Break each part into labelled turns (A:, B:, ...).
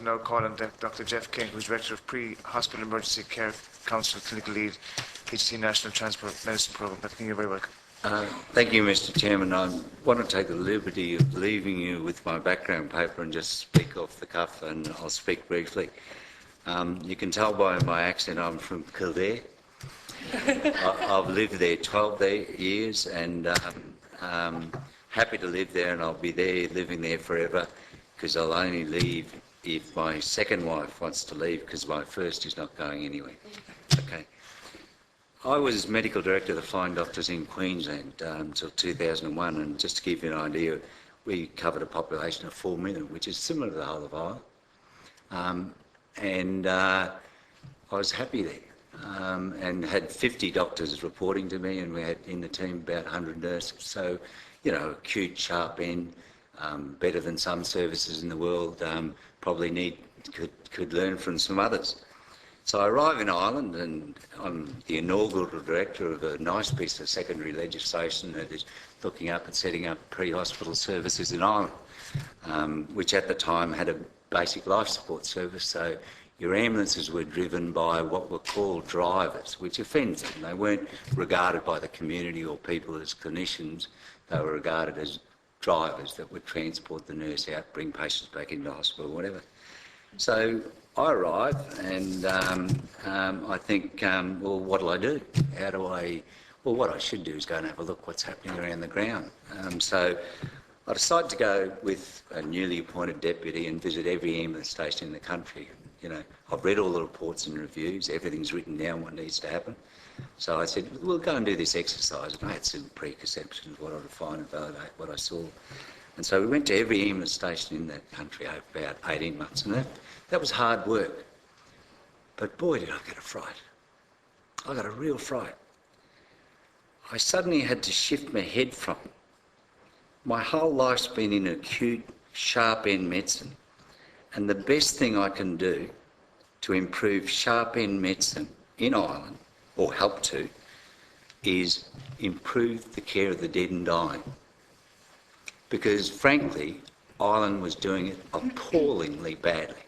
A: to now call on Dr. Geoff King, who's Director of Pre-Hospital Emergency Care Council Clinical Lead, HC National Transport Medicine Programme. Dr. King, you're very welcome.
B: Thank you, Mr. Chairman. I want to take the liberty of leaving you with my background paper and just speak off the cuff, and I'll speak briefly. You can tell by my accent I'm from Kildare. I've lived there 12 years and happy to live there, and I'll be there living there forever, because I'll only leave if my second wife wants to leave, because my first is not going anywhere. Okay. I was Medical Director of the Flying Doctors in Queensland until 2001, and just to give you an idea, we covered a population of 4 million, which is similar to the whole of Ireland. I was happy there. And had 50 doctors reporting to me, and we had in the team about 100 nurses. So, you know, acute, sharp end, better than some services in the world, probably could learn from some others. So I arrive in Ireland, and I'm the inaugural director of a nice piece of secondary legislation that is looking up at setting up pre-hospital services in Ireland, which at the time had a basic life support service. So your ambulances were driven by what were called drivers, which offends them. They weren't regarded by the community or people as clinicians. They were regarded as drivers that would transport the nurse out, bring patients back into hospital, whatever. So I arrive, and I think, well, what'll I do? Well, what I should do is go and have a look what's happening around the ground. So I decided to go with a newly appointed deputy and visit every ambulance station in the country. You know, I've read all the reports and reviews, everything's written down what needs to happen. So I said, we'll go and do this exercise. And I had some preconceptions, what I'd find and validate what I saw. And so we went to every ambulance station in that country over about 18 months. And that was hard work. But boy, did I get a fright. I got a real fright. I suddenly had to shift my head from my whole life's been in acute, sharp-end medicine. And the best thing I can do to improve sharp-end medicine in Ireland, or help to, is improve the care of the dead and dying. Because, frankly, Ireland was doing it appallingly badly.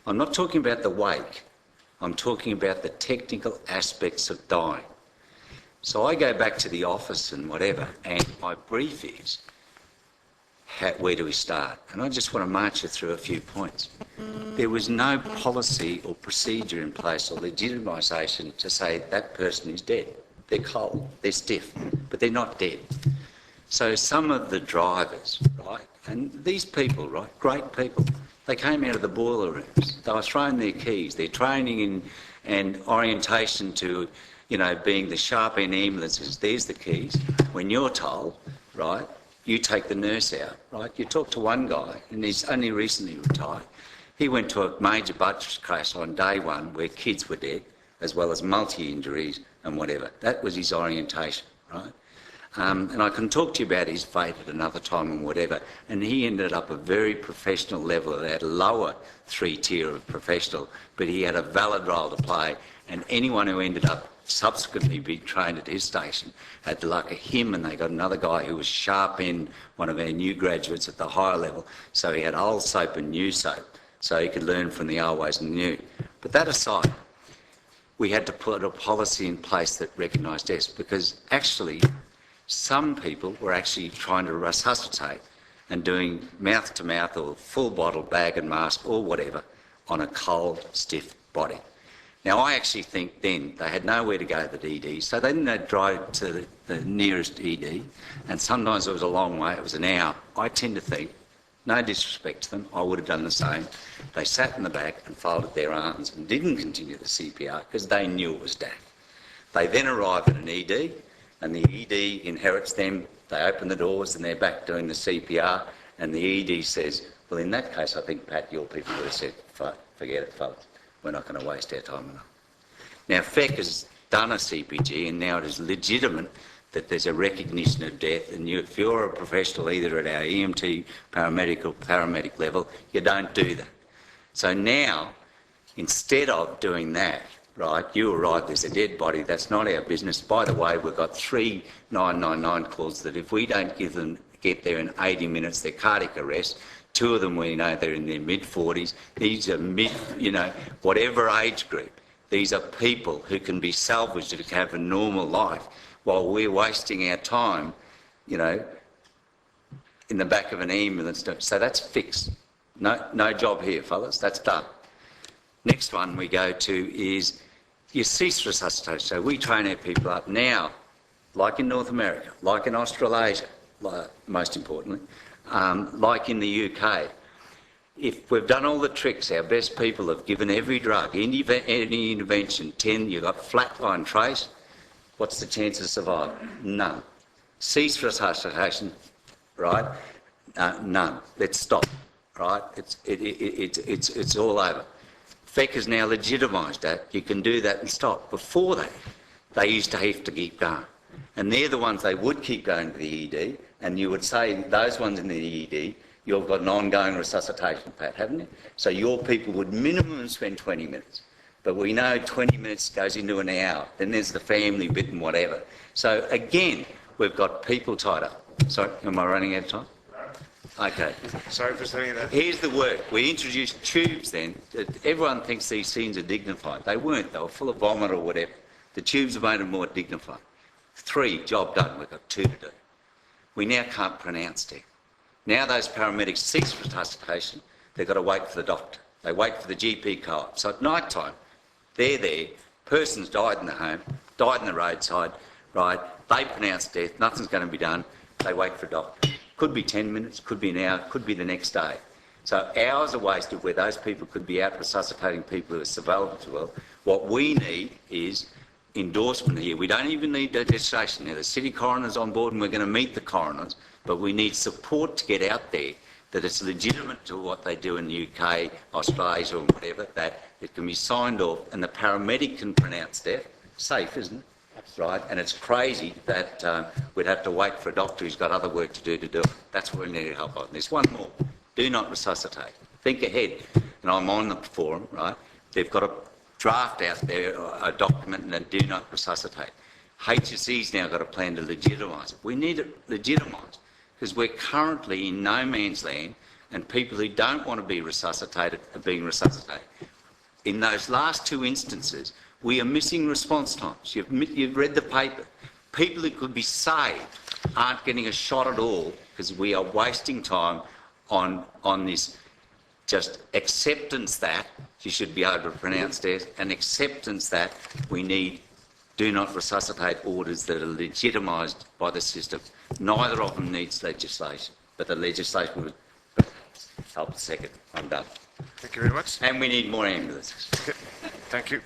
B: I'm not talking about the wake. I'm talking about the technical aspects of dying. So I go back to the office and whatever, and my brief is, where do we start? And I just want to march you through a few points. There was no policy or procedure in place or legitimisation to say that person is dead. They're cold, they're stiff, but they're not dead. So some of the drivers, right, and these people, right, great people, they came out of the boiler rooms. They were throwing their keys. Their training and orientation to, you know, being the sharp end ambulances, there's the keys. When you're told, right, you take the nurse out, right? You talk to one guy, and he's only recently retired. He went to a major bus crash on day one where kids were dead, as well as multi-injuries and whatever. That was his orientation, right? And I can talk to you about his fate at another time and whatever. And he ended up a very professional level of that lower 3-tier of professional, but he had a valid role to play. And anyone who ended up subsequently being trained at his station had the luck of him, and they got another guy who was sharp in, one of our new graduates at the higher level. So he had old soap and new soap, so he could learn from the old ways and the new. But that aside, we had to put a policy in place that recognised deaths, because actually some people were actually trying to resuscitate and doing mouth-to-mouth or full bottle bag and mask or whatever on a cold, stiff body. Now, I actually think then they had nowhere to go to the ED, so then they'd drive to the nearest ED, and sometimes it was a long way, it was an hour. I tend to think, no disrespect to them, I would have done the same. They sat in the back and folded their arms and didn't continue the CPR because they knew it was death. They then arrive at an ED, and the ED inherits them. They open the doors and they're back doing the CPR, and the ED says, well, in that case, I think, Pat, your people would have said, forget it, folks. We're not going to waste our time enough. Now, PHECC has done a CPG, and now it is legitimate that there's a recognition of death, and if you're a professional either at our EMT, paramedic or paramedic level, you don't do that. So now, instead of doing that, right, you arrive, there's a dead body, that's not our business. By the way, we've got 3 999 calls that if we don't get there in 80 minutes, they're cardiac arrest. Two of them we know they're in their mid-40s. These are whatever age group. These are people who can be salvaged and have a normal life while we're wasting our time, in the back of an ambulance. So that's fixed. No job here, fellas. That's done. Next one we go to is your cease resuscitation. So we train our people up now, like in North America, like in Australasia, most importantly, like in the UK. If we've done all the tricks, our best people have given every drug, any intervention, 10, you've got flatline trace, what's the chance of survival? None. Cease resuscitation, right? None. Let's stop, right? It's all over. PHECC has now legitimised that. You can do that and stop. Before that, they used to have to keep going. And they're the ones they would keep going to the ED, and you would say, those ones in the ED, you've got an ongoing resuscitation, Pat, haven't you? So your people would minimum spend 20 minutes. But we know 20 minutes goes into an hour. Then there's the family bit and whatever. So again, we've got people tied up. Sorry, am I running out of time? Okay.
A: Sorry for saying that.
B: Here's the work. We introduced tubes then. Everyone thinks these scenes are dignified. They weren't. They were full of vomit or whatever. The tubes have made them more dignified. 3, job done. We've got 2 to do. We now can't pronounce death. Now those paramedics cease resuscitation, they've got to wait for the doctor. They wait for the GP co-op. So at night time, they're there, person's died in the home, died in the roadside, right? They pronounce death, nothing's going to be done. They wait for a doctor. Could be 10 minutes, could be an hour, could be the next day. So hours are wasted where those people could be out resuscitating people who are survivable as well. What we need is endorsement here. We don't even need legislation now. The city coroner's on board and we're going to meet the coroners, but we need support to get out there that it's legitimate to what they do in the UK, Australasia or whatever, that it can be signed off and the paramedic can pronounce death. Safe, isn't it? Right? And it's crazy that we'd have to wait for a doctor who's got other work to do it. That's what we need help on. There's one more. Do not resuscitate. Think ahead. And I'm on the forum, right? They've got a draft out there, a document, and they do not resuscitate. HSE's now got a plan to legitimise it. We need it legitimised because we're currently in no man's land and people who don't want to be resuscitated are being resuscitated. In those last 2 instances, we are missing response times. You've read the paper. People who could be saved aren't getting a shot at all because we are wasting time on this just acceptance that you should be able to pronounce death and acceptance that we need do not resuscitate orders that are legitimised by the system. Neither of them needs legislation, but the legislation would help. Second, I'm done.
A: Thank you very much.
B: And we need more ambulances.
A: Okay. Thank you.